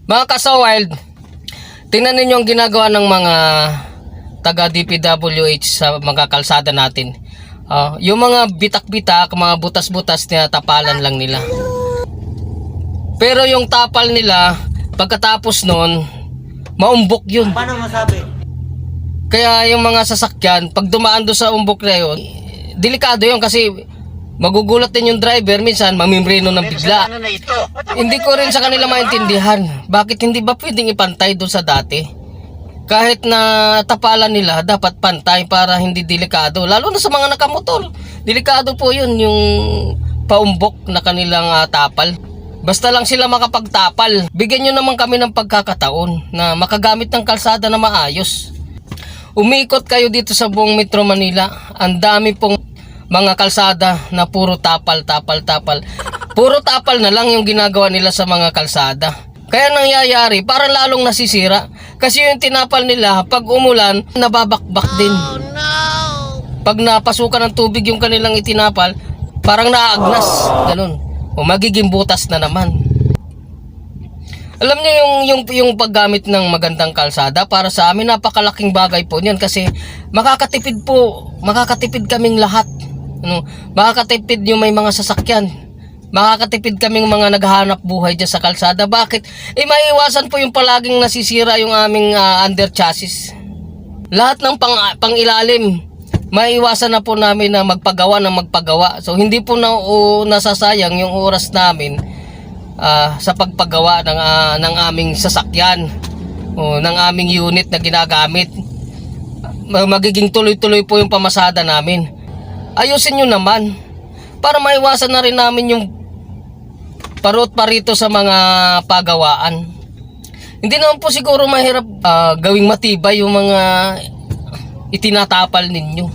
Mga ka-Sa-Wild, tingnan ninyo ang ginagawa ng mga taga DPWH sa mga kalsada natin. Yung mga bitak-bitak, mga butas-butas na tapalan lang nila. Pero yung tapal nila, pagkatapos nun, maumbok yun. Paano masabi? Kaya yung mga sasakyan, pag dumaan doon sa umbok na yun, delikado yun kasi magugulat din yung driver, minsan mamimreno ng bigla. Hindi ko rin sa kanila maintindihan, bakit hindi ba pwedeng ipantay doon sa dati? Kahit na tapalan nila, dapat pantay para hindi delikado. Lalo na sa mga nakamotor, delikado po yun, yung paumbok na kanilang tapal. Basta lang sila makapagtapal. Bigyan nyo naman kami ng pagkakataon na makagamit ng kalsada na maayos. Umikot kayo dito sa buong Metro Manila, ang dami pong mga kalsada na puro tapal. Puro tapal na lang yung ginagawa nila sa mga kalsada. Kaya nangyayari, parang lalong nasisira. Kasi yung tinapal nila, pag umulan, nababakbak din. Oh, no! Pag napasukan ng tubig yung kanilang itinapal, parang naaagnas. Ganun. O magiging butas na naman. Alam niyo yung paggamit ng magandang kalsada, para sa amin napakalaking bagay po niyan kasi makakatipid kaming lahat. Makakatipid yung may mga sasakyan. Makakatipid kaming mga naghahanap buhay dyan sa kalsada. Bakit? Maiiwasan po yung palaging nasisira yung aming under chassis. Lahat ng pang-ilalim, maiiwasan na po namin na magpagawa. So hindi po nasasayang yung oras namin sa pagpagawa ng aming sasakyan o ng aming unit na ginagamit. Magiging tuloy-tuloy po yung pamasada namin. Ayusin nyo naman para maiwasan na rin namin yung parito sa mga pagawaan. Hindi naman po siguro mahirap gawing matibay yung mga itinatapal ninyo.